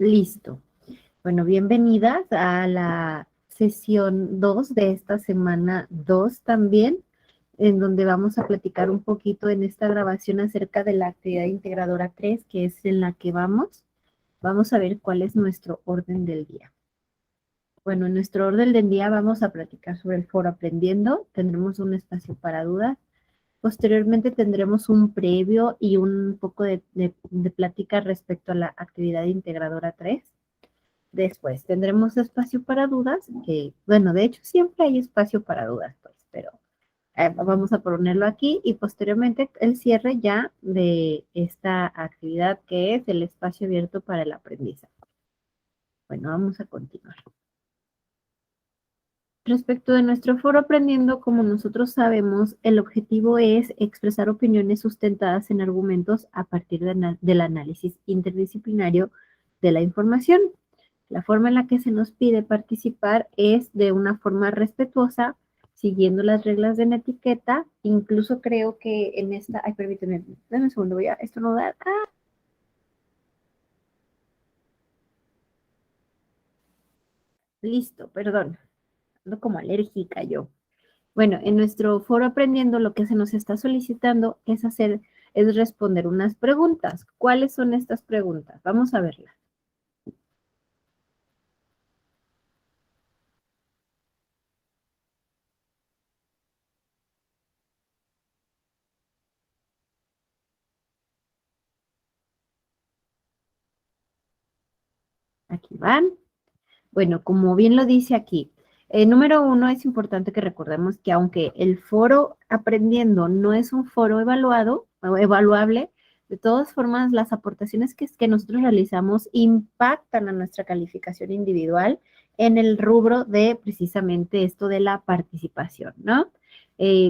Listo. Bueno, bienvenidas a la sesión 2 de esta semana 2 también, en donde vamos a platicar un poquito en esta grabación acerca de la actividad integradora 3, que es en la que vamos. Vamos a ver cuál es nuestro orden del día. Bueno, en nuestro orden del día vamos a platicar sobre el foro aprendiendo, tendremos un espacio para dudas. Posteriormente tendremos un previo y un poco de plática respecto a la actividad integradora 3. Después tendremos espacio para dudas, que bueno, de hecho siempre hay espacio para dudas, pues, pero vamos a ponerlo aquí y posteriormente el cierre ya de esta actividad que es el espacio abierto para el aprendizaje. Bueno, vamos a continuar. Respecto de nuestro foro aprendiendo, como nosotros sabemos, el objetivo es expresar opiniones sustentadas en argumentos a partir del análisis interdisciplinario de la información. La forma en la que se nos pide participar es de una forma respetuosa, siguiendo las reglas de la etiqueta. Incluso creo que en esta, ay, permíteme, dame un segundo, voy a estornudar. Listo, perdón, ando como alérgica yo. Bueno, en nuestro foro aprendiendo lo que se nos está solicitando es responder unas preguntas. ¿Cuáles son estas preguntas? Vamos a verlas. Aquí van. Bueno, como bien lo dice aquí, número uno, es importante que recordemos que aunque el foro aprendiendo no es un foro evaluado o evaluable, de todas formas las aportaciones que nosotros realizamos impactan a nuestra calificación individual en el rubro de precisamente esto de la participación, ¿no?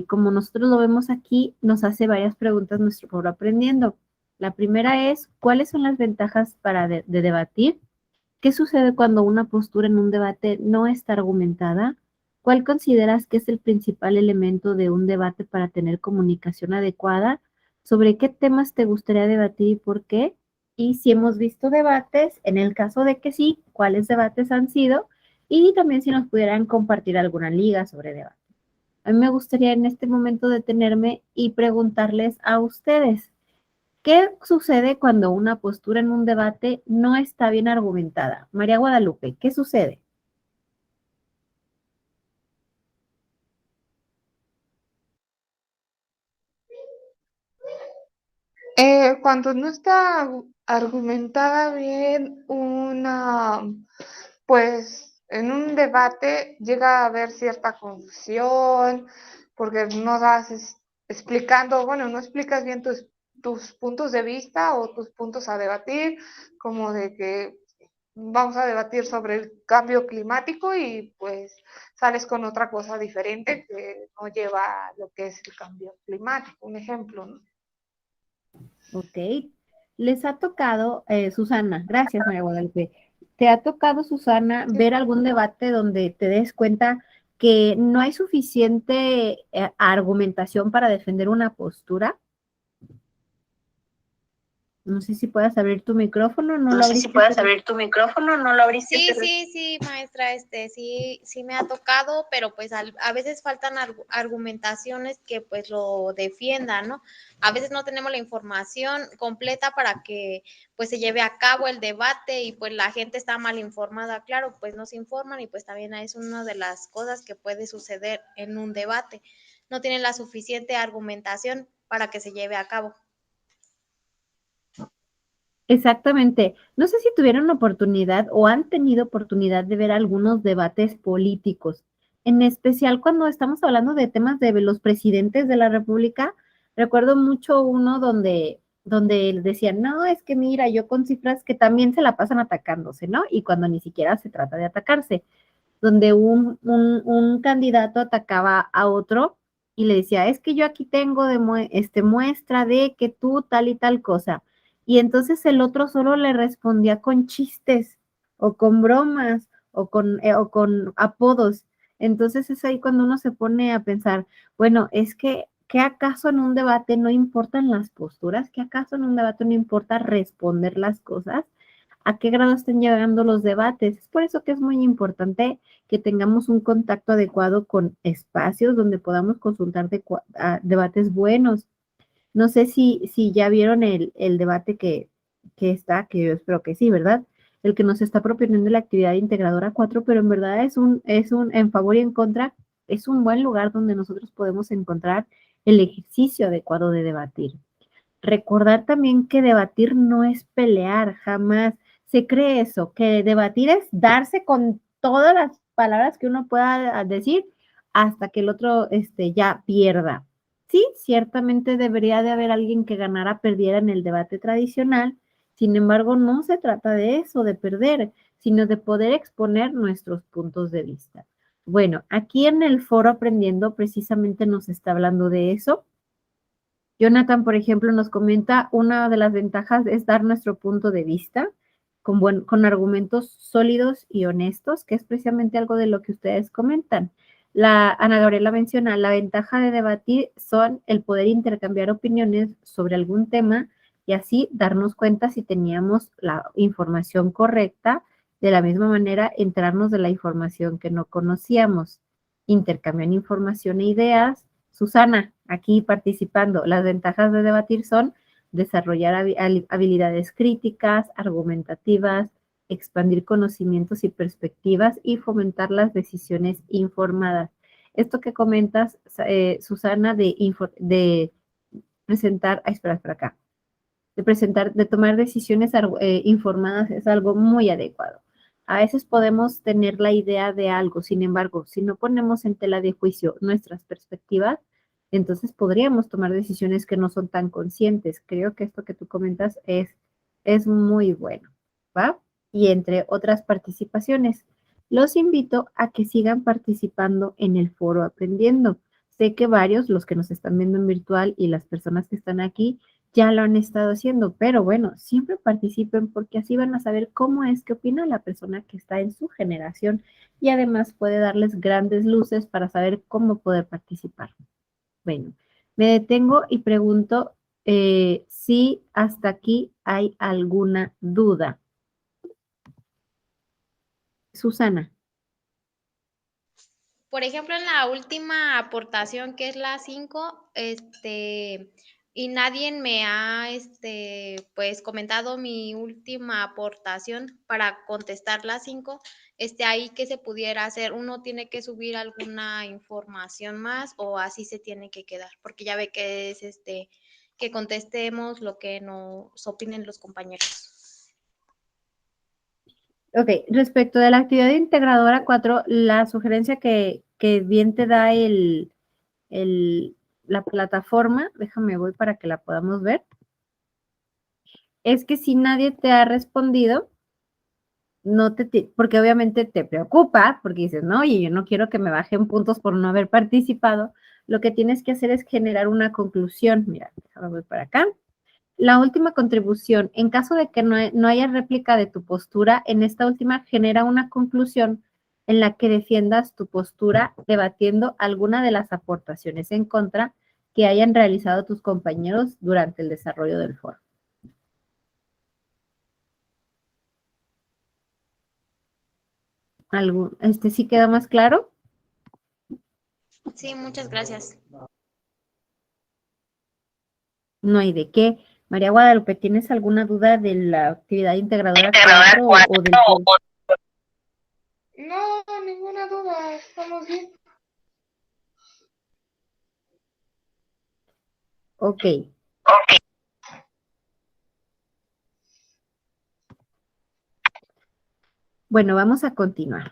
Como nosotros lo vemos aquí, nos hace varias preguntas nuestro foro aprendiendo. La primera es, ¿cuáles son las ventajas para de debatir? ¿Qué sucede cuando una postura en un debate no está argumentada? ¿Cuál consideras que es el principal elemento de un debate para tener comunicación adecuada? ¿Sobre qué temas te gustaría debatir y por qué? Y si hemos visto debates, en el caso de que sí, ¿cuáles debates han sido? Y también si nos pudieran compartir alguna liga sobre debate. A mí me gustaría en este momento detenerme y preguntarles a ustedes, ¿qué sucede cuando una postura en un debate no está bien argumentada? María Guadalupe, ¿qué sucede? Cuando no está argumentada bien pues en un debate llega a haber cierta confusión, porque no das explicando, bueno, no explicas bien tus puntos de vista o tus puntos a debatir, como de que vamos a debatir sobre el cambio climático y pues sales con otra cosa diferente que no lleva a lo que es el cambio climático, un ejemplo, ¿no? Ok. ¿Les ha tocado, Susana, gracias María Guadalupe, ¿te ha tocado, Susana, Sí. ver algún debate donde te des cuenta que no hay suficiente argumentación para defender una postura? No sé si puedas abrir tu micrófono, no No lo sé si abriste, puedes pero... abrir tu micrófono, no lo abriste. Sí, maestra, sí me ha tocado, pero pues a veces faltan argumentaciones que pues lo defiendan, ¿no? A veces no tenemos la información completa para que pues se lleve a cabo el debate y pues la gente está mal informada, claro, pues no se informan y pues también es una de las cosas que puede suceder en un debate. No tienen la suficiente argumentación para que se lleve a cabo. Exactamente. No sé si tuvieron la oportunidad o han tenido oportunidad de ver algunos debates políticos, en especial cuando estamos hablando de temas de los presidentes de la República. Recuerdo mucho uno donde decían, no, es que mira, yo con cifras que también se la pasan atacándose, ¿no? Y cuando ni siquiera se trata de atacarse, donde un candidato atacaba a otro y le decía, es que yo aquí tengo muestra de que tú tal y tal cosa. Y entonces el otro solo le respondía con chistes o con bromas o con apodos. Entonces es ahí cuando uno se pone a pensar, bueno, es que, ¿qué acaso en un debate no importan las posturas? ¿Qué acaso en un debate no importa responder las cosas? a qué grado están llegando los debates. Es por eso que es muy importante que tengamos un contacto adecuado con espacios donde podamos consultar debates buenos. No sé si ya vieron el debate que está, que yo espero que sí, ¿verdad? El que nos está proponiendo la actividad integradora 4, pero en verdad es un en favor y en contra, es un buen lugar donde nosotros podemos encontrar el ejercicio adecuado de debatir. Recordar también que debatir no es pelear, jamás se cree eso, que debatir es darse con todas las palabras que uno pueda decir hasta que el otro ya pierda. Sí, ciertamente debería de haber alguien que ganara, perdiera en el debate tradicional. Sin embargo, no se trata de eso, de perder, sino de poder exponer nuestros puntos de vista. Bueno, aquí en el foro Aprendiendo precisamente nos está hablando de eso. Jonathan, por ejemplo, nos comenta una de las ventajas es dar nuestro punto de vista con argumentos sólidos y honestos, que es precisamente algo de lo que ustedes comentan. Ana Gabriela menciona, la ventaja de debatir son el poder intercambiar opiniones sobre algún tema y así darnos cuenta si teníamos la información correcta, de la misma manera enterarnos de la información que no conocíamos, intercambiar información e ideas. Susana, aquí participando, las ventajas de debatir son desarrollar habilidades críticas, argumentativas, expandir conocimientos y perspectivas y fomentar las decisiones informadas. Esto que comentas, Susana, de presentar, espera acá, de tomar decisiones informadas es algo muy adecuado. A veces podemos tener la idea de algo, sin embargo, si no ponemos en tela de juicio nuestras perspectivas, entonces podríamos tomar decisiones que no son tan conscientes. Creo que esto que tú comentas es muy bueno, ¿va? Y entre otras participaciones, los invito a que sigan participando en el foro Aprendiendo. Sé que varios, los que nos están viendo en virtual y las personas que están aquí, ya lo han estado haciendo, pero bueno, siempre participen porque así van a saber cómo es que opina la persona que está en su generación y además puede darles grandes luces para saber cómo poder participar. Bueno, me detengo y pregunto si hasta aquí hay alguna duda. Susana. Por ejemplo, en la última aportación, que es la 5, y nadie me ha, pues, comentado mi última aportación para contestar la 5, ahí que se pudiera hacer, uno tiene que subir alguna información más o así se tiene que quedar, porque ya ve que es, que contestemos lo que nos opinen los compañeros. Ok, respecto de la actividad integradora 4, la sugerencia que bien te da la plataforma, déjame voy para que la podamos ver, es que si nadie te ha respondido, porque obviamente te preocupa, porque dices, no, oye, yo no quiero que me bajen puntos por no haber participado, lo que tienes que hacer es generar una conclusión. Mira, déjame voy para acá. La última contribución, en caso de que no haya réplica de tu postura, en esta última genera una conclusión en la que defiendas tu postura debatiendo alguna de las aportaciones en contra que hayan realizado tus compañeros durante el desarrollo del foro. ¿Sí queda más claro? Sí, muchas gracias. No hay de qué. María Guadalupe, ¿tienes alguna duda de la actividad integradora 4 o del foro? No, ninguna duda, estamos bien. Ok. Bueno, vamos a continuar.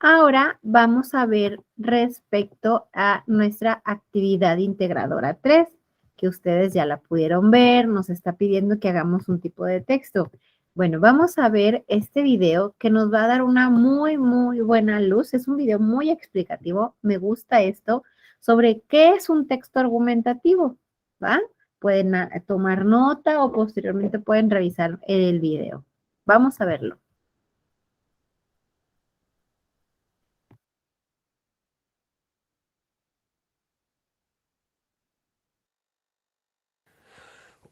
Ahora vamos a ver respecto a nuestra actividad integradora 3, que ustedes ya la pudieron ver, nos está pidiendo que hagamos un tipo de texto. Bueno, vamos a ver este video que nos va a dar una muy, muy buena luz. Es un video muy explicativo, me gusta esto, sobre qué es un texto argumentativo, ¿va? Pueden tomar nota o posteriormente pueden revisar el video. Vamos a verlo.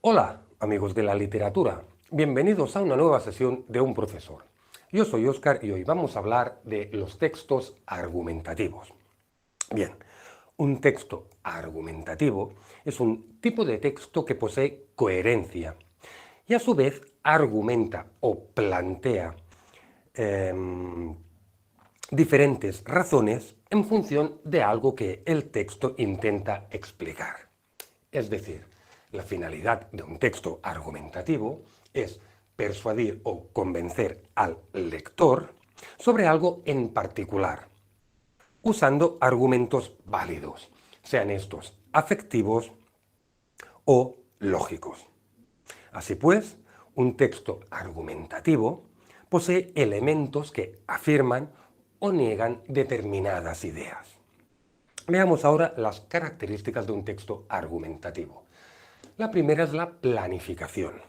Hola, amigos de la literatura, bienvenidos a una nueva sesión de Un Profesor. Yo soy Óscar y hoy vamos a hablar de los textos argumentativos. Bien, un texto argumentativo es un tipo de texto que posee coherencia y a su vez argumenta o plantea diferentes razones en función de algo que el texto intenta explicar. Es decir, la finalidad de un texto argumentativo es persuadir o convencer al lector sobre algo en particular, usando argumentos válidos, sean estos afectivos o lógicos. Así pues, un texto argumentativo posee elementos que afirman o niegan determinadas ideas. Veamos ahora las características de un texto argumentativo. La primera es la planificación.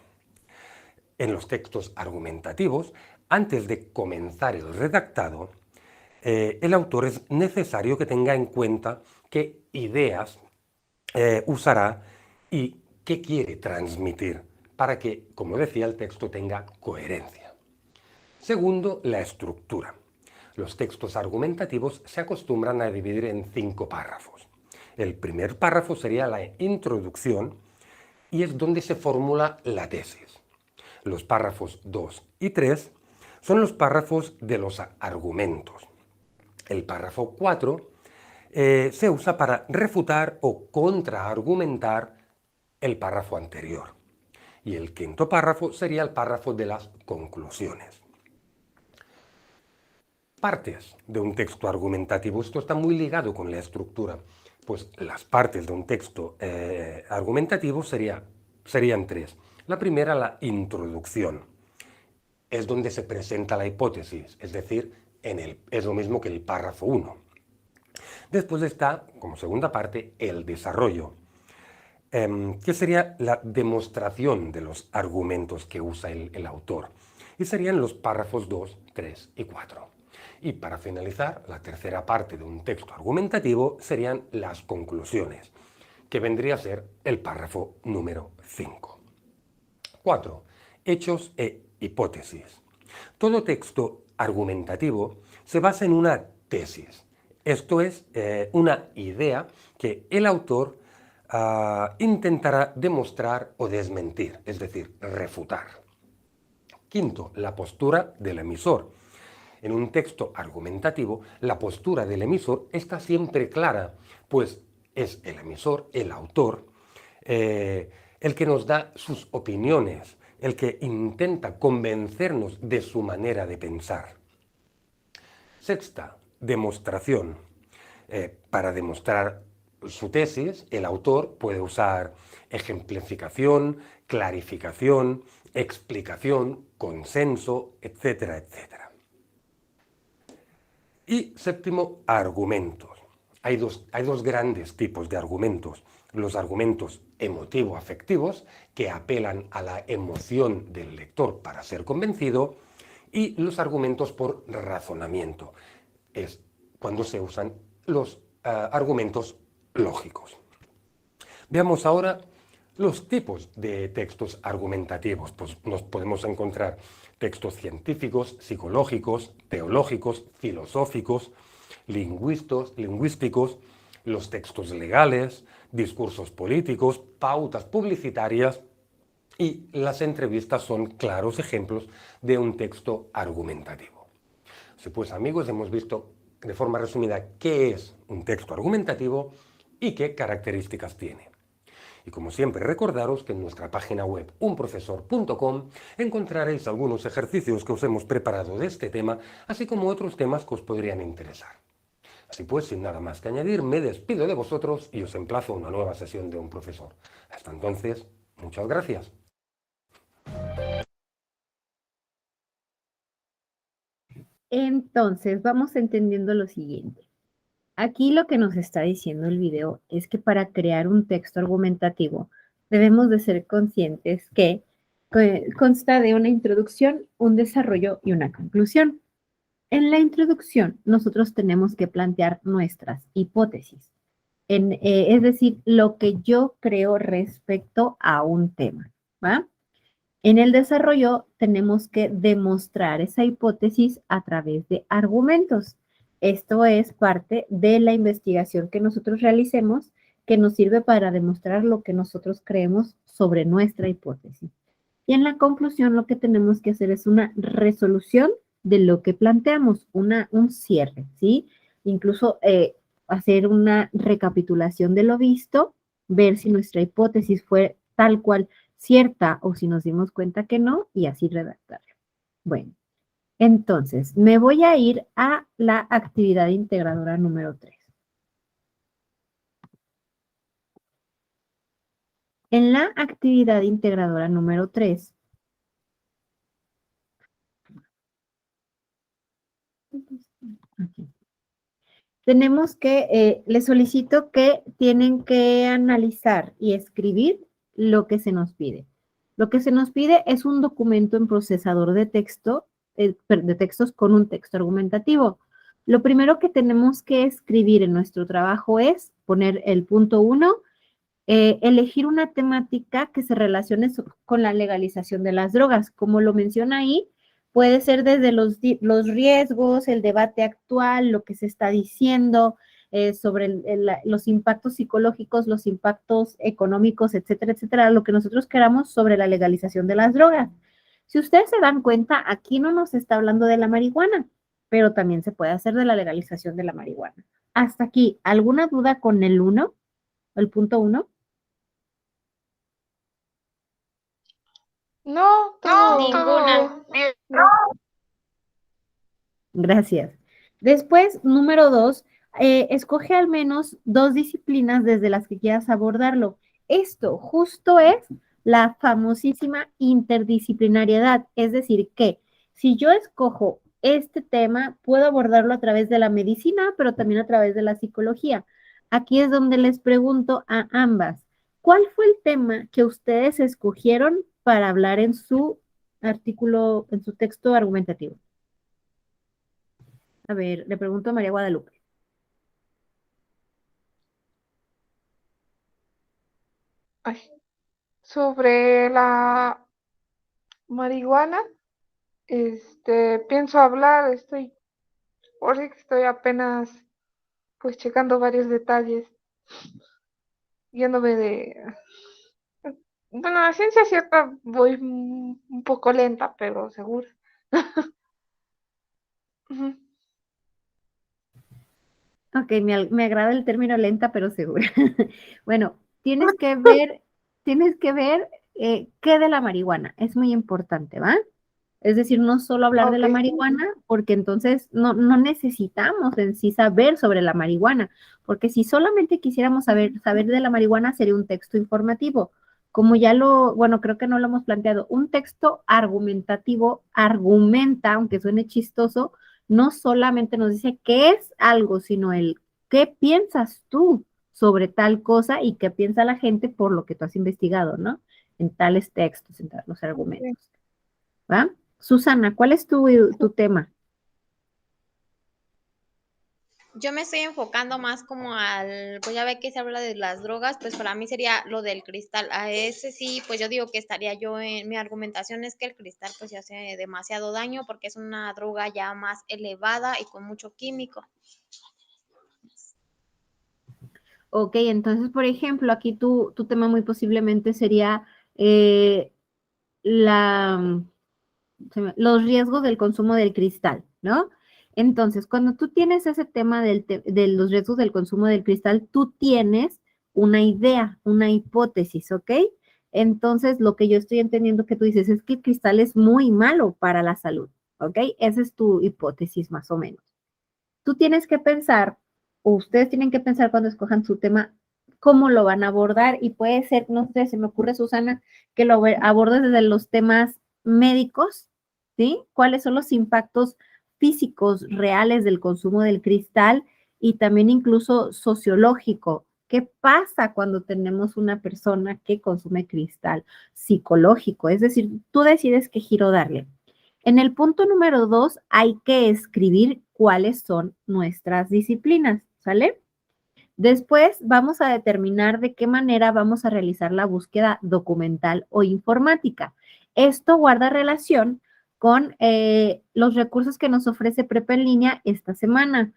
En los textos argumentativos, antes de comenzar el redactado, el autor es necesario que tenga en cuenta qué ideas usará y qué quiere transmitir para que, como decía, el texto tenga coherencia. Segundo, la estructura. Los textos argumentativos se acostumbran a dividir en 5 párrafos. El primer párrafo sería la introducción y es donde se formula la tesis. Los párrafos 2 y 3 son los párrafos de los argumentos. El párrafo 4 se usa para refutar o contraargumentar el párrafo anterior. Y el quinto párrafo sería el párrafo de las conclusiones. Partes de un texto argumentativo. Esto está muy ligado con la estructura. Pues las partes de un texto argumentativo serían 3. La primera, la introducción. Es donde se presenta la hipótesis, es decir, es lo mismo que el párrafo 1. Después está, como segunda parte, el desarrollo, que sería la demostración de los argumentos que usa el autor. Y serían los párrafos 2, 3 y 4. Y para finalizar, la tercera parte de un texto argumentativo serían las conclusiones, que vendría a ser el párrafo número 5. 4. Hechos e hipótesis. Todo texto argumentativo se basa en una tesis. Esto es una idea que el autor intentará demostrar o desmentir, es decir, refutar. Quinto, la postura del emisor. En un texto argumentativo, la postura del emisor está siempre clara, pues es el emisor, el autor, el que nos da sus opiniones, el que intenta convencernos de su manera de pensar. Sexta, demostración. Para demostrar su tesis, el autor puede usar ejemplificación, clarificación, explicación, consenso, etcétera, etcétera. Y séptimo, argumentos. Hay dos grandes tipos de argumentos. Los argumentos emotivo-afectivos, que apelan a la emoción del lector para ser convencido, y los argumentos por razonamiento. Es cuando se usan los argumentos lógicos. Veamos ahora los tipos de textos argumentativos. Pues nos podemos encontrar textos científicos, psicológicos, teológicos, filosóficos, lingüísticos, los textos legales, discursos políticos, pautas publicitarias, y las entrevistas son claros ejemplos de un texto argumentativo. Así pues, amigos, hemos visto de forma resumida qué es un texto argumentativo y qué características tiene. Y como siempre, recordaros que en nuestra página web unprofesor.com encontraréis algunos ejercicios que os hemos preparado de este tema, así como otros temas que os podrían interesar. Así pues, sin nada más que añadir, me despido de vosotros y os emplazo a una nueva sesión de Un Profesor. Hasta entonces, muchas gracias. Entonces, vamos entendiendo lo siguiente. Aquí lo que nos está diciendo el video es que para crear un texto argumentativo debemos de ser conscientes que consta de una introducción, un desarrollo y una conclusión. En la introducción, nosotros tenemos que plantear nuestras hipótesis, es decir, lo que yo creo respecto a un tema. ¿va? En el desarrollo tenemos que demostrar esa hipótesis a través de argumentos. Esto es parte de la investigación que nosotros realicemos, que nos sirve para demostrar lo que nosotros creemos sobre nuestra hipótesis. Y en la conclusión lo que tenemos que hacer es una resolución de lo que planteamos, un cierre, ¿sí? Incluso hacer una recapitulación de lo visto, ver si nuestra hipótesis fue tal cual cierta o si nos dimos cuenta que no y así redactarlo. Bueno, entonces me voy a ir a la actividad integradora número 3. En la actividad integradora número 3, aquí, tenemos que, les solicito que tienen que analizar y escribir lo que se nos pide. Lo que se nos pide es un documento en procesador de textos con un texto argumentativo. Lo primero que tenemos que escribir en nuestro trabajo es poner el punto 1, elegir una temática que se relacione con la legalización de las drogas. Como lo menciona ahí, puede ser desde los riesgos, el debate actual, lo que se está diciendo sobre los impactos psicológicos, los impactos económicos, etcétera, etcétera, lo que nosotros queramos sobre la legalización de las drogas. Si ustedes se dan cuenta, aquí no nos está hablando de la marihuana, pero también se puede hacer de la legalización de la marihuana. Hasta aquí, ¿alguna duda con el 1, el punto 1? No, Ninguna. bien. Gracias. Después, número 2, escoge al menos 2 disciplinas desde las que quieras abordarlo. Esto justo es la famosísima interdisciplinariedad, es decir, que si yo escojo este tema, puedo abordarlo a través de la medicina, pero también a través de la psicología. Aquí es donde les pregunto a ambas, ¿cuál fue el tema que ustedes escogieron para hablar en su artículo, en su texto argumentativo? A ver, le pregunto a María Guadalupe. Ay, sobre la marihuana, pienso hablar, ahora que estoy apenas pues checando varios detalles, yéndome bueno, a ciencia cierta voy un poco lenta, pero segura. Ujú. Ok, me agrada el término lenta, pero segura. Bueno, tienes que ver qué de la marihuana. Es muy importante, ¿va? Es decir, no solo hablar de Ok, la marihuana, porque entonces no necesitamos en sí saber sobre la marihuana, porque si solamente quisiéramos saber de la marihuana sería un texto informativo. Como bueno, creo que no lo hemos planteado, un texto argumentativo argumenta, aunque suene chistoso, no solamente nos dice qué es algo, sino el qué piensas tú sobre tal cosa y qué piensa la gente por lo que tú has investigado, ¿no? En tales textos, en los argumentos. ¿Va? Susana, ¿cuál es tu tema? Yo me estoy enfocando más como pues ya ve que se habla de las drogas, pues para mí sería lo del cristal. A ese sí, pues yo digo que estaría yo mi argumentación es que el cristal pues ya hace demasiado daño porque es una droga ya más elevada y con mucho químico. Ok, entonces, por ejemplo, aquí tu tema muy posiblemente sería eh, la, los riesgos del consumo del cristal, ¿no? Entonces, cuando tú tienes ese tema de los riesgos del consumo del cristal, tú tienes una idea, una hipótesis, ¿ok? Entonces, lo que yo estoy entendiendo que tú dices es que el cristal es muy malo para la salud, ¿ok? Esa es tu hipótesis más o menos. Tú tienes que pensar, o ustedes tienen que pensar cuando escojan su tema, cómo lo van a abordar y puede ser, no sé, se me ocurre, Susana, que lo abordes desde los temas médicos, ¿sí? ¿Cuáles son los impactos físicos reales del consumo del cristal y también incluso sociológico? ¿Qué pasa cuando tenemos una persona que consume cristal? Psicológico, es decir, tú decides qué giro darle. En el punto número 2 hay que escribir cuáles son nuestras disciplinas, ¿sale? Después vamos a determinar de qué manera vamos a realizar la búsqueda documental o informática. Esto guarda relación con los recursos que nos ofrece Prepa en línea esta semana.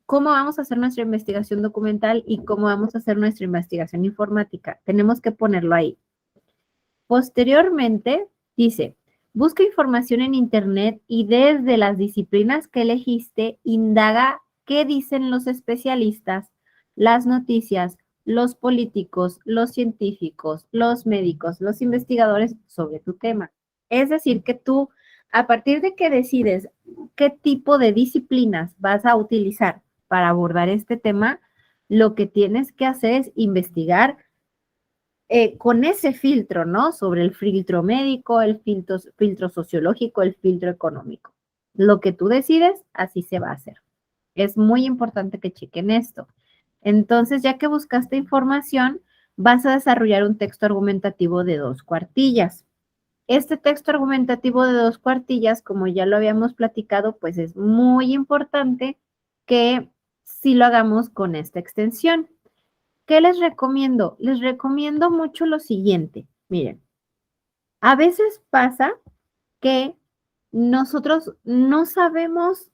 ¿Cómo vamos a hacer nuestra investigación documental y cómo vamos a hacer nuestra investigación informática? Tenemos que ponerlo ahí. Posteriormente, dice, busca información en Internet y desde las disciplinas que elegiste, indaga qué dicen los especialistas, las noticias, los políticos, los científicos, los médicos, los investigadores sobre tu tema. Es decir, que tú, a partir de que decides qué tipo de disciplinas vas a utilizar para abordar este tema, lo que tienes que hacer es investigar con ese filtro, ¿no? Sobre el filtro médico, el filtro sociológico, el filtro económico. Lo que tú decides, así se va a hacer. Es muy importante que chequen esto. Entonces, ya que buscaste información, vas a desarrollar un texto argumentativo de 2 cuartillas. Este texto argumentativo de 2 cuartillas, como ya lo habíamos platicado, pues es muy importante que sí lo hagamos con esta extensión. ¿Qué les recomiendo? Les recomiendo mucho lo siguiente. Miren, a veces pasa que nosotros no sabemos,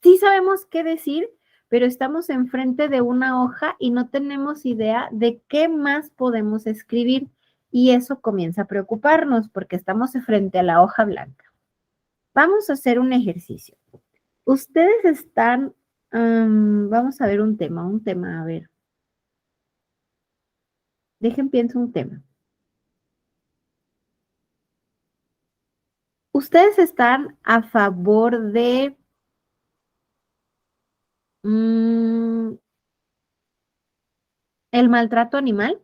sí sabemos qué decir, pero estamos enfrente de una hoja y no tenemos idea de qué más podemos escribir. Y eso comienza a preocuparnos porque estamos frente a la hoja blanca. Vamos a hacer un ejercicio. Ustedes están, vamos a ver un tema, a ver. Pienso un tema. ¿Ustedes están a favor de el maltrato animal?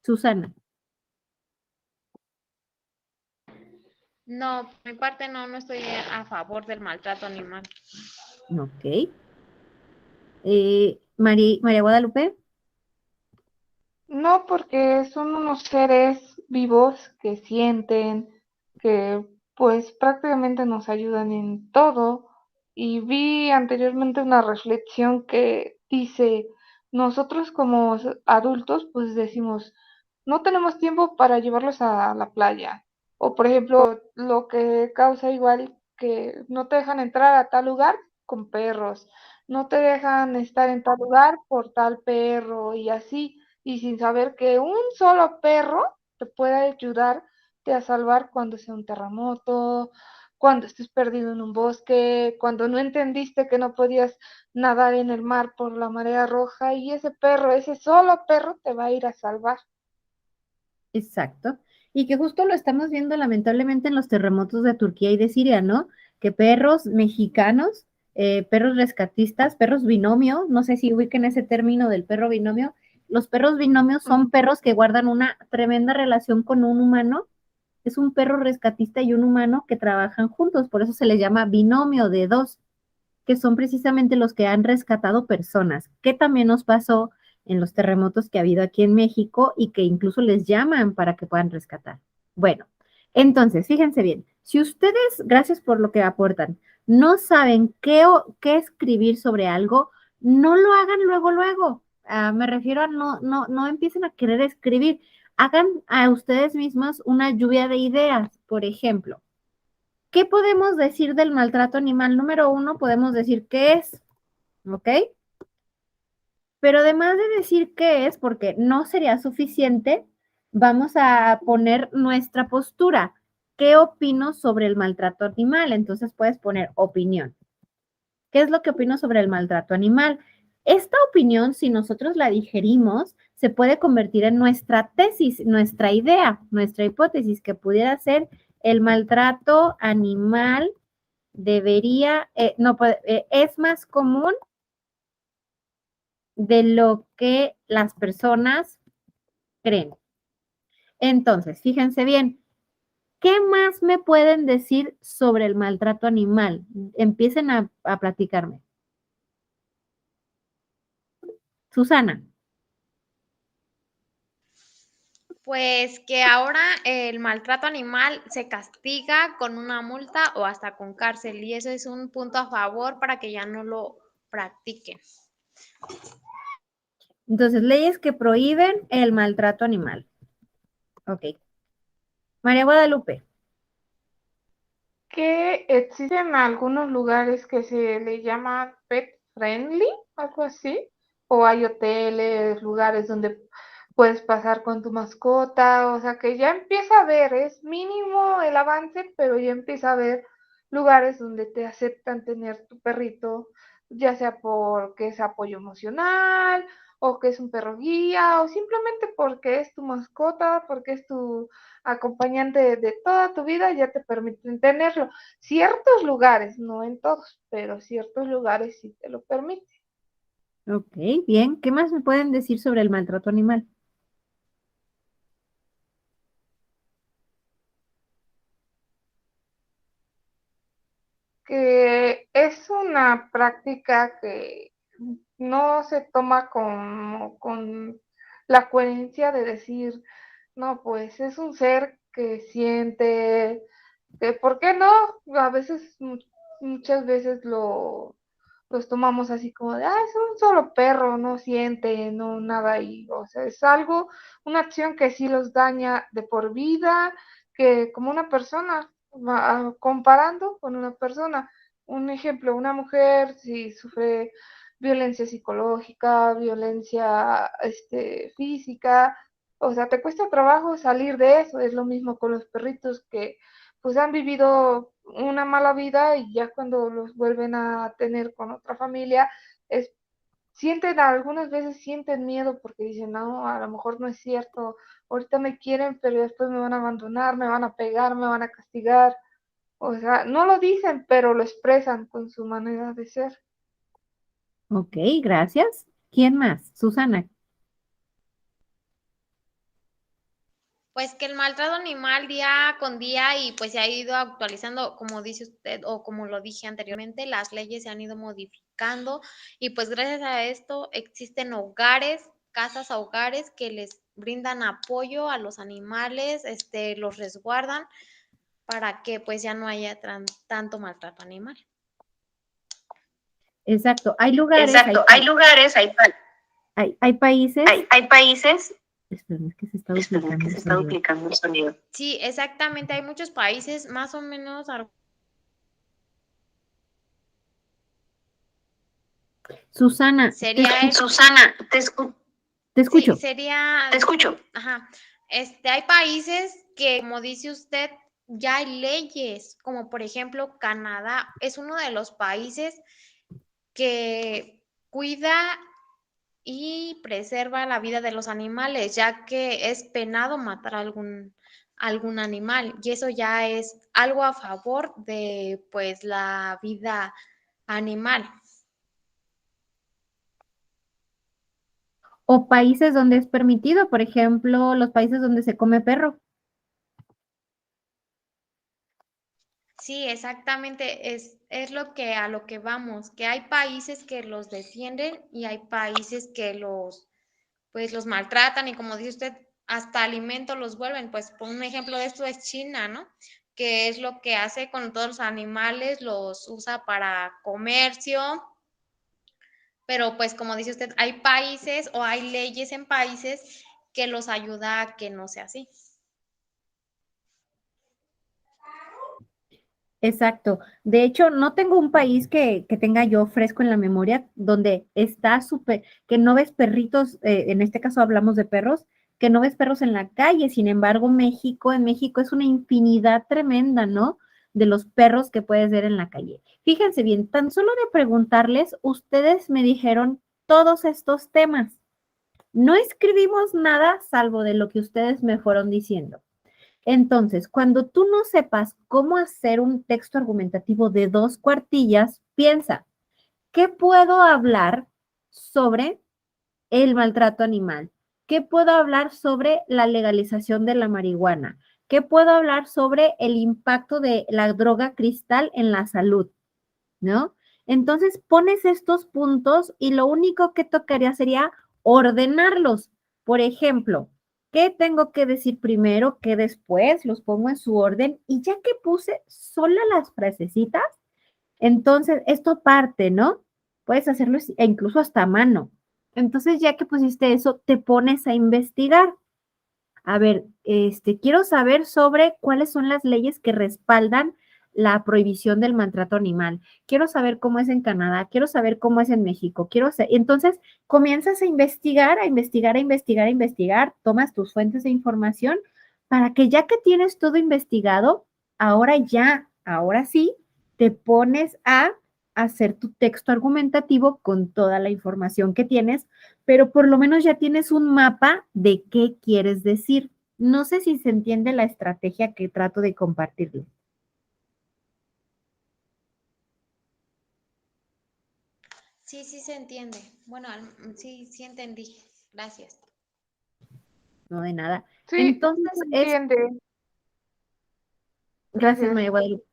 Susana. No, por mi parte no estoy a favor del maltrato animal. Ok. María Guadalupe. No, porque son unos seres vivos que sienten, que pues prácticamente nos ayudan en todo. Y vi anteriormente una reflexión que dice, nosotros como adultos pues decimos, no tenemos tiempo para llevarlos a la playa. O por ejemplo, lo que causa igual que no te dejan entrar a tal lugar con perros, no te dejan estar en tal lugar por tal perro y así y sin saber que un solo perro te puede ayudarte a salvar cuando sea un terremoto, cuando estés perdido en un bosque, cuando no entendiste que no podías nadar en el mar por la marea roja y ese perro, ese solo perro te va a ir a salvar. Exacto. Y que justo lo estamos viendo lamentablemente en los terremotos de Turquía y de Siria, ¿no? Que perros mexicanos, perros rescatistas, perros binomio, no sé si ubiquen ese término del perro binomio. Los perros binomios son perros que guardan una tremenda relación con un humano. Es un perro rescatista y un humano que trabajan juntos, por eso se les llama binomio de 2, que son precisamente los que han rescatado personas, que también nos pasó en los terremotos que ha habido aquí en México y que incluso les llaman para que puedan rescatar. Bueno, entonces, fíjense bien, si ustedes, gracias por lo que aportan, no saben qué escribir sobre algo, no lo hagan luego. Me refiero a no empiecen a querer escribir, hagan a ustedes mismos una lluvia de ideas, por ejemplo. ¿Qué podemos decir del maltrato animal? Número 1, podemos decir qué es, ¿ok? Pero además de decir qué es, porque no sería suficiente, vamos a poner nuestra postura. ¿Qué opino sobre el maltrato animal? Entonces puedes poner opinión. ¿Qué es lo que opino sobre el maltrato animal? Esta opinión, si nosotros la digerimos, se puede convertir en nuestra tesis, nuestra idea, nuestra hipótesis, que pudiera ser el maltrato animal es más común de lo que las personas creen. Entonces, fíjense bien, ¿qué más me pueden decir sobre el maltrato animal? Empiecen a platicarme. Susana. Pues que ahora el maltrato animal se castiga con una multa o hasta con cárcel y eso es un punto a favor para que ya no lo practiquen. Entonces, leyes que prohíben el maltrato animal. Ok. María Guadalupe. Que existen algunos lugares que se le llaman pet friendly, algo así, o hay hoteles, lugares donde puedes pasar con tu mascota, o sea que ya empieza a ver, es mínimo el avance, pero ya empieza a haber lugares donde te aceptan tener tu perrito, ya sea porque es apoyo emocional, o que es un perro guía, o simplemente porque es tu mascota, porque es tu acompañante de toda tu vida, ya te permiten tenerlo. Ciertos lugares, no en todos, pero ciertos lugares sí te lo permiten. Ok, bien. ¿Qué más me pueden decir sobre el maltrato animal? Que es una práctica que no se toma con la coherencia de decir, no, pues es un ser que siente, que ¿por qué no? A veces, muchas veces los tomamos así como de, ah, es un solo perro, no siente, no nada, y, o sea, es algo, una acción que sí los daña de por vida, que como una persona, comparando con una persona, un ejemplo, una mujer si sufre violencia psicológica, violencia, física, o sea, te cuesta trabajo salir de eso, es lo mismo con los perritos que pues han vivido una mala vida y ya cuando los vuelven a tener con otra familia, es, sienten, algunas veces sienten miedo porque dicen, no, a lo mejor no es cierto, ahorita me quieren, pero después me van a abandonar, me van a pegar, me van a castigar. O sea, no lo dicen, pero lo expresan con su manera de ser. Ok, gracias. ¿Quién más? Susana. Pues que el maltrato animal día con día y pues se ha ido actualizando, como dice usted o como lo dije anteriormente, las leyes se han ido modificando y pues gracias a esto existen hogares, casas a hogares que les brindan apoyo a los animales, los resguardan para que pues ya no haya tanto maltrato animal. Exacto. Hay lugares, Exacto, hay lugares, hay países. hay países. Esperen, es que se está Espera, duplicando que el se está sonido. duplicando el sonido. Sí, exactamente, hay muchos países más o menos. Susana, Sería Susana, te sí, escucho. sería, te escucho. ajá, hay países que, como dice usted, ya hay leyes, como por ejemplo Canadá, es uno de los países que cuida y preserva la vida de los animales, ya que es penado matar a algún animal, y eso ya es algo a favor de, pues, la vida animal. O países donde es permitido, por ejemplo, los países donde se come perro. Sí, exactamente, es lo que a lo que vamos, que hay países que los defienden y hay países que pues los maltratan y como dice usted, hasta alimentos los vuelven. Pues por un ejemplo de esto es China, ¿no? Que es lo que hace con todos los animales, los usa para comercio, pero pues como dice usted, hay países o hay leyes en países que los ayuda a que no sea así. Exacto. De hecho, no tengo un país que tenga yo fresco en la memoria donde está súper, que no ves perritos, en este caso hablamos de perros, que no ves perros en la calle. Sin embargo, en México es una infinidad tremenda, ¿no? De los perros que puedes ver en la calle. Fíjense bien, tan solo de preguntarles, ustedes me dijeron todos estos temas. No escribimos nada salvo de lo que ustedes me fueron diciendo. Entonces, cuando tú no sepas cómo hacer un texto argumentativo de 2 cuartillas, piensa, ¿qué puedo hablar sobre el maltrato animal? ¿Qué puedo hablar sobre la legalización de la marihuana? ¿Qué puedo hablar sobre el impacto de la droga cristal en la salud? ¿No? Entonces pones estos puntos y lo único que tocaría sería ordenarlos. Por ejemplo, qué tengo que decir primero, qué después, los pongo en su orden y ya que puse sola las frasecitas, entonces esto parte, ¿no? Puedes hacerlo incluso hasta a mano. Entonces ya que pusiste eso, te pones a investigar. A ver, quiero saber sobre cuáles son las leyes que respaldan la prohibición del maltrato animal. Quiero saber cómo es en Canadá, quiero saber cómo es en México, entonces comienzas a investigar, a investigar, a investigar, a investigar, tomas tus fuentes de información para que ya que tienes todo investigado, ahora sí, te pones a hacer tu texto argumentativo con toda la información que tienes, pero por lo menos ya tienes un mapa de qué quieres decir. No sé si se entiende la estrategia que trato de compartirles. Sí, sí se entiende. Bueno, sí, sí entendí. Gracias. No de nada. Sí, Entonces, se entiende. gracias, Gracias. María Guadalupe.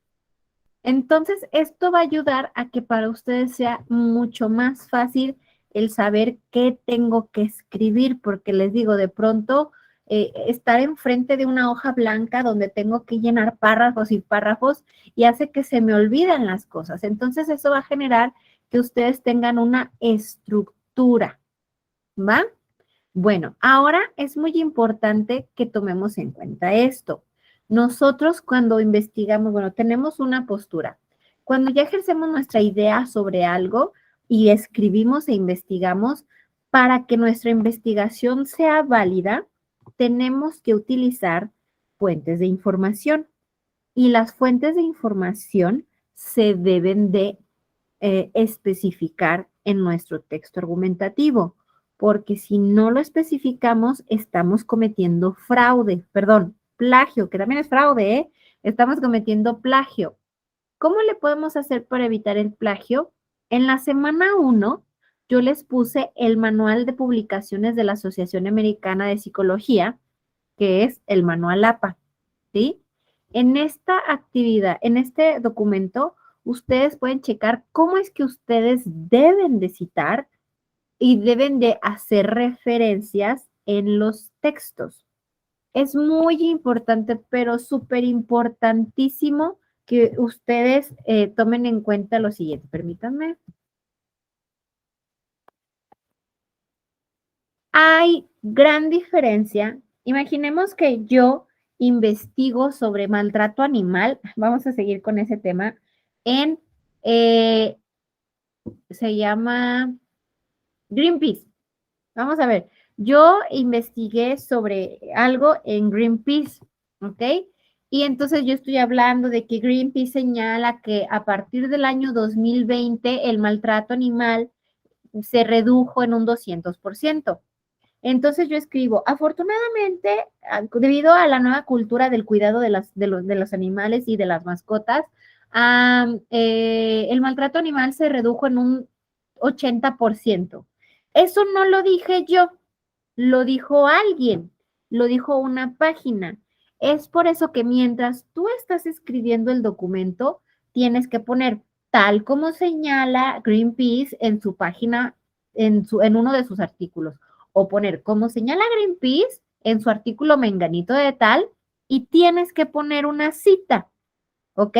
Entonces, esto va a ayudar a que para ustedes sea mucho más fácil el saber qué tengo que escribir, porque les digo, de pronto estar enfrente de una hoja blanca donde tengo que llenar párrafos y párrafos y hace que se me olviden las cosas. Entonces, eso va a generar que ustedes tengan una estructura, ¿va? Bueno, ahora es muy importante que tomemos en cuenta esto. Nosotros cuando investigamos, bueno, tenemos una postura. Cuando ya ejercemos nuestra idea sobre algo y escribimos e investigamos, para que nuestra investigación sea válida, tenemos que utilizar fuentes de información. Y las fuentes de información se deben de especificar en nuestro texto argumentativo, porque si no lo especificamos, estamos cometiendo plagio, que también es fraude, ¿eh? Estamos cometiendo plagio. ¿Cómo le podemos hacer para evitar el plagio? En la semana 1, yo les puse el manual de publicaciones de la Asociación Americana de Psicología, que es el manual APA, ¿sí? En esta actividad, en este documento, ustedes pueden checar cómo es que ustedes deben de citar y deben de hacer referencias en los textos. Es muy importante, pero súper importantísimo que ustedes tomen en cuenta lo siguiente. Permítanme. Hay gran diferencia. Imaginemos que yo investigo sobre maltrato animal. Vamos a seguir con ese tema en, se llama Greenpeace. Vamos a ver, yo investigué sobre algo en Greenpeace, ¿ok? Y entonces yo estoy hablando de que Greenpeace señala que a partir del año 2020 el maltrato animal se redujo en un 200%. Entonces yo escribo, afortunadamente, debido a la nueva cultura del cuidado de los animales y de las mascotas, el maltrato animal se redujo en un 80%. Eso no lo dije yo, lo dijo alguien, lo dijo una página. Es por eso que mientras tú estás escribiendo el documento, tienes que poner tal como señala Greenpeace en su página, en uno de sus artículos o poner como señala Greenpeace en su artículo menganito de tal y tienes que poner una cita, ¿ok?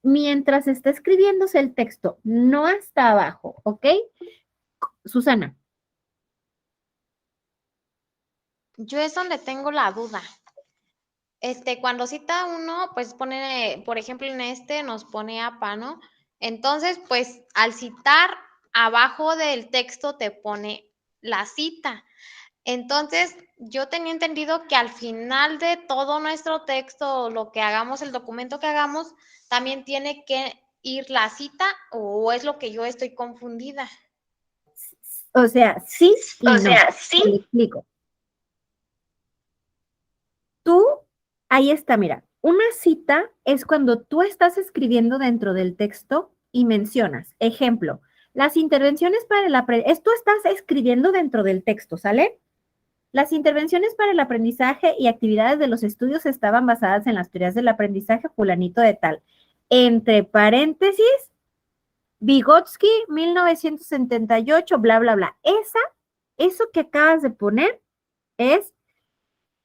Mientras está escribiéndose el texto, no hasta abajo, ¿ok? Susana. Yo es donde tengo la duda. Cuando cita uno, pues pone, por ejemplo, en nos pone APA, ¿no? Entonces, pues al citar, abajo del texto te pone la cita. Entonces, yo tenía entendido que al final de todo nuestro texto, lo que hagamos, el documento que hagamos, también tiene que ir la cita, o es lo que yo estoy confundida. O sea, sí y no. sí. Te lo explico. Tú, ahí está, mira, una cita es cuando tú estás escribiendo dentro del texto y mencionas, ejemplo, las intervenciones para el aprendizaje, tú estás escribiendo dentro del texto, ¿sale? Las intervenciones para el aprendizaje y actividades de los estudios estaban basadas en las teorías del aprendizaje fulanito de tal. Entre paréntesis, Vygotsky, 1978, bla, bla, bla. Eso que acabas de poner es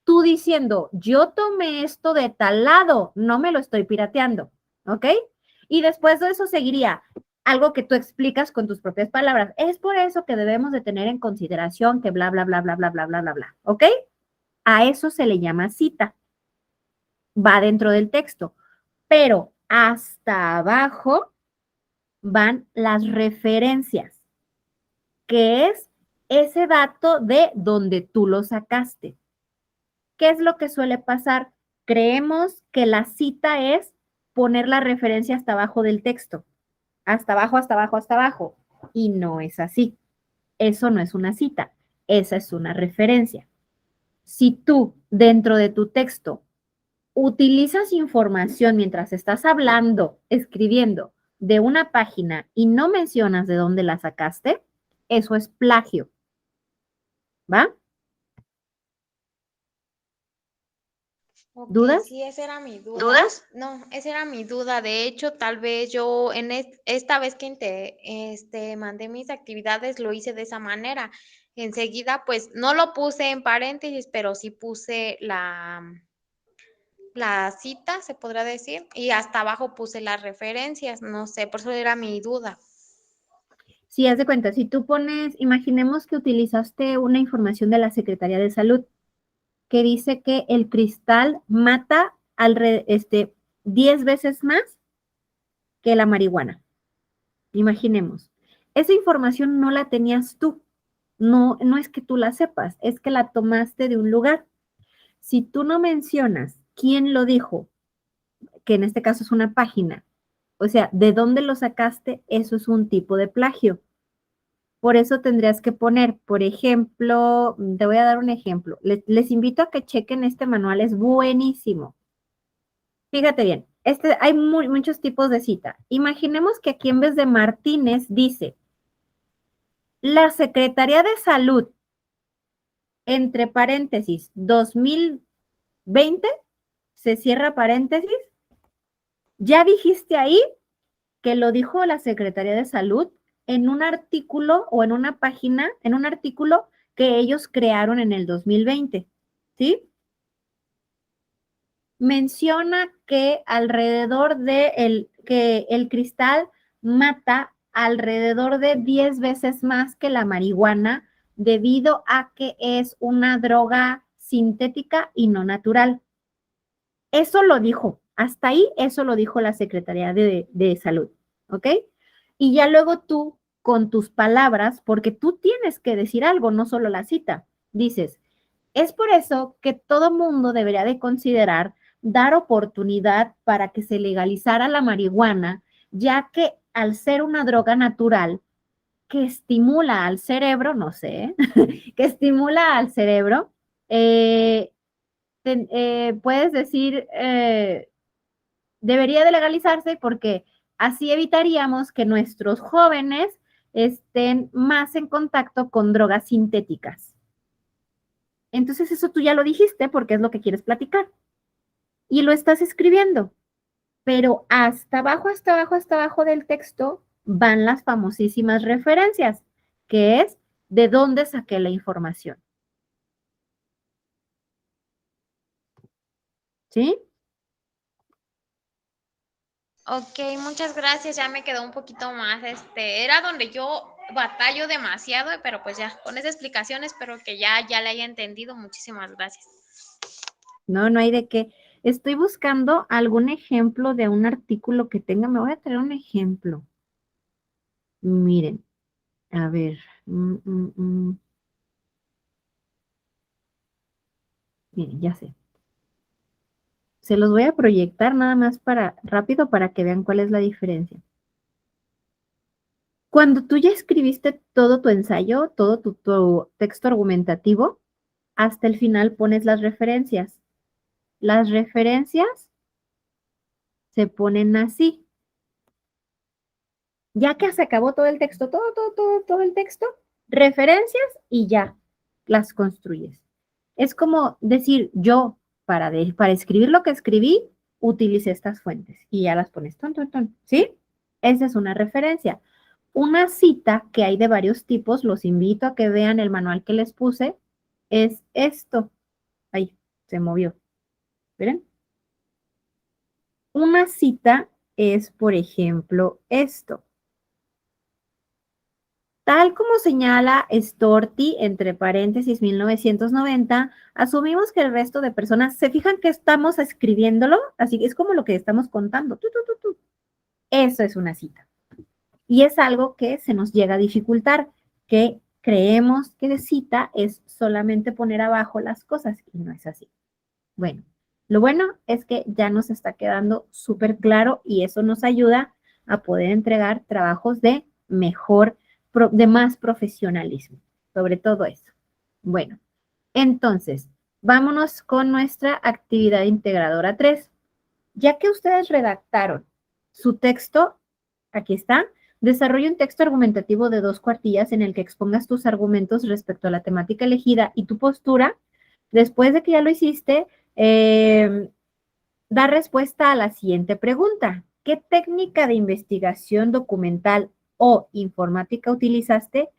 tú diciendo, yo tomé esto de tal lado, no me lo estoy pirateando, ¿ok? Y después de eso seguiría algo que tú explicas con tus propias palabras. Es por eso que debemos de tener en consideración que bla, bla, bla, bla, bla, bla, bla, bla, bla, ¿ok? A eso se le llama cita. Va dentro del texto, pero hasta abajo van las referencias, que es ese dato de donde tú lo sacaste. ¿Qué es lo que suele pasar? Creemos que la cita es poner la referencia hasta abajo del texto. Hasta abajo, hasta abajo, hasta abajo. Y no es así. Eso no es una cita. Esa es una referencia. Si tú, dentro de tu texto, utilizas información mientras estás hablando, escribiendo de una página y no mencionas de dónde la sacaste, eso es plagio. ¿Va? Ok, ¿Dudas? sí, esa era mi duda. ¿Dudas? No, esa era mi duda. De hecho, tal vez yo esta vez que mandé mis actividades lo hice de esa manera. Enseguida, pues no lo puse en paréntesis, pero sí puse la cita, se podrá decir, y hasta abajo puse las referencias. No sé, por eso era mi duda. Si haz de cuenta, si tú pones, imaginemos que utilizaste una información de la Secretaría de Salud que dice que el cristal mata 10 veces más que la marihuana. Imaginemos. Esa información no la tenías tú. No, no es que tú la sepas, es que la tomaste de un lugar. Si tú no mencionas quién lo dijo, que en este caso es una página, o sea, de dónde lo sacaste, eso es un tipo de plagio. Por eso tendrías que poner, por ejemplo, te voy a dar un ejemplo. Les invito a que chequen este manual, es buenísimo. Fíjate bien, hay muchos tipos de cita. Imaginemos que aquí en vez de Martínez dice, la Secretaría de Salud, entre paréntesis, 2020, se cierra paréntesis. Ya dijiste ahí que lo dijo la Secretaría de Salud en un artículo o en una página, en un artículo que ellos crearon en el 2020, ¿sí? Menciona que que el cristal mata alrededor de 10 veces más que la marihuana debido a que es una droga sintética y no natural. Eso lo dijo, hasta ahí eso lo dijo la Secretaría de Salud, ¿ok? Y ya luego tú, con tus palabras, porque tú tienes que decir algo, no solo la cita, dices, es por eso que todo mundo debería de considerar dar oportunidad para que se legalizara la marihuana, ya que al ser una droga natural que estimula al cerebro, no sé, que estimula al cerebro, puedes decir, debería de legalizarse porque así evitaríamos que nuestros jóvenes estén más en contacto con drogas sintéticas. Entonces eso tú ya lo dijiste porque es lo que quieres platicar y lo estás escribiendo, pero hasta abajo, hasta abajo, hasta abajo del texto van las famosísimas referencias, que es de dónde saqué la información. ¿Sí? Ok, muchas gracias, ya me quedó un poquito más, era donde yo batallo demasiado, pero pues ya, con esa explicación espero que ya le haya entendido, muchísimas gracias. No, no hay de qué. Estoy buscando algún ejemplo de un artículo que tenga. Me voy a traer un ejemplo. Miren, a ver. Miren, ya sé. Se los voy a proyectar nada más rápido para que vean cuál es la diferencia. Cuando tú ya escribiste todo tu ensayo, todo tu texto argumentativo, hasta el final pones las referencias. Las referencias se ponen así. Ya que se acabó todo el texto, todo el texto, referencias y ya las construyes. Es como decir, yo para escribir lo que escribí, utilicé estas fuentes y ya las pones, ¿sí? Esa es una referencia. Una cita que hay de varios tipos, los invito a que vean el manual que les puse, es esto. Ahí, Se movió. ¿Ven? Una cita es, por ejemplo, esto. Tal como señala Storti, entre paréntesis 1990, asumimos que el resto de personas se fijan que estamos escribiéndolo, así que es como lo que estamos contando. Eso es una cita. Y es algo que se nos llega a dificultar, que creemos que cita es solamente poner abajo las cosas y no es así. Bueno, lo bueno es que ya nos está quedando súper claro y eso nos ayuda a poder entregar trabajos de de más profesionalismo, sobre todo eso. Bueno, entonces, vámonos con nuestra actividad integradora 3. Ya que ustedes redactaron su texto, aquí está, desarrolla un texto argumentativo de 2 cuartillas en el que expongas tus argumentos respecto a la temática elegida y tu postura. Después de que ya lo hiciste, da respuesta a la siguiente pregunta. ¿Qué técnica de investigación documental o informática utilizaste?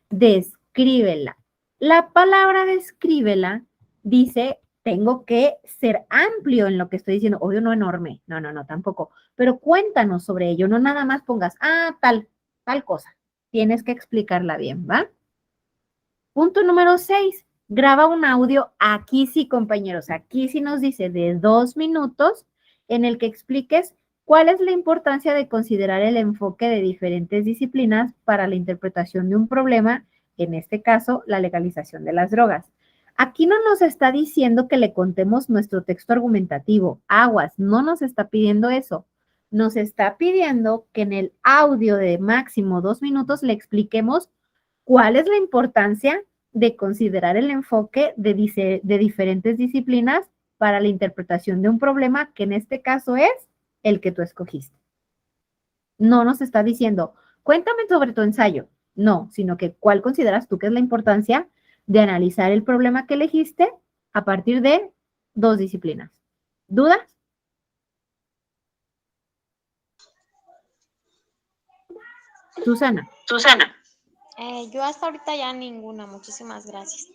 Descríbela. La palabra descríbela dice, tengo que ser amplio en lo que estoy diciendo, obvio no enorme, no, tampoco, pero cuéntanos sobre ello, no nada más pongas, tal cosa, tienes que explicarla bien, ¿va? Punto número 6, graba un audio, aquí sí, compañeros, aquí sí nos dice de 2 minutos en el que expliques cuál es la importancia de considerar el enfoque de diferentes disciplinas para la interpretación de un problema, en este caso, la legalización de las drogas. Aquí no nos está diciendo que le contemos nuestro texto argumentativo, aguas, no nos está pidiendo eso. Nos está pidiendo que en el audio de máximo 2 minutos le expliquemos cuál es la importancia de considerar el enfoque de diferentes disciplinas para la interpretación de un problema que en este caso es el que tú escogiste. No nos está diciendo, cuéntame sobre tu ensayo. No, sino que cuál consideras tú que es la importancia de analizar el problema que elegiste a partir de 2 disciplinas. ¿Dudas? Susana. Susana. Yo hasta ahorita ya ninguna, muchísimas gracias.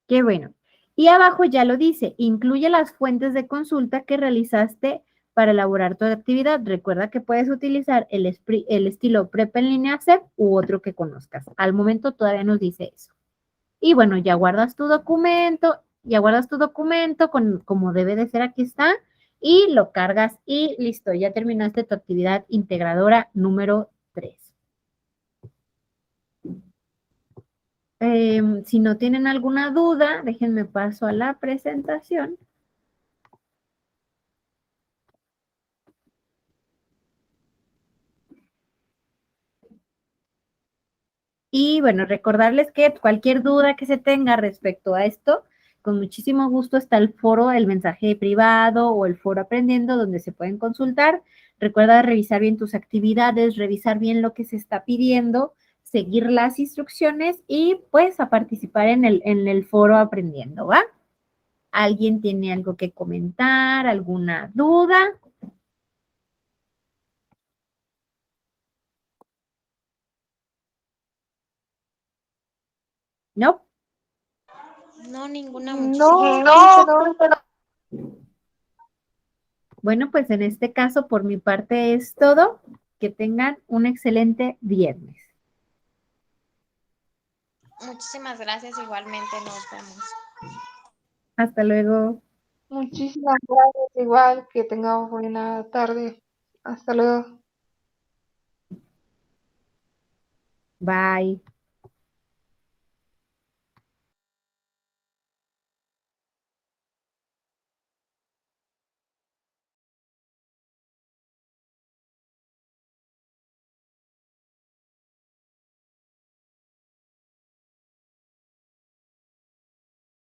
Qué bueno. Y abajo ya lo dice, incluye las fuentes de consulta que realizaste para elaborar tu actividad. Recuerda que puedes utilizar el estilo Prep en línea CEP u otro que conozcas. Al momento todavía nos dice eso. Y bueno, ya guardas tu documento, como debe de ser, aquí está, y lo cargas y listo, ya terminaste tu actividad integradora número 3. Si no tienen alguna duda, déjenme paso a la presentación. Y bueno, recordarles que cualquier duda que se tenga respecto a esto, con muchísimo gusto está el foro, el mensaje privado o el foro aprendiendo donde se pueden consultar. Recuerda revisar bien tus actividades, revisar bien lo que se está pidiendo, seguir las instrucciones y pues a participar en el foro aprendiendo, ¿va? ¿Alguien tiene algo que comentar? ¿Alguna duda? ¿No? No, ninguna, No, muchísimas no, Bueno, pues en este caso, por mi parte es todo. Que tengan un excelente viernes. muchísimas gracias, igualmente nos vemos. Hasta luego. muchísimas gracias. Igual que tengamos buena tarde. Hasta luego. Bye.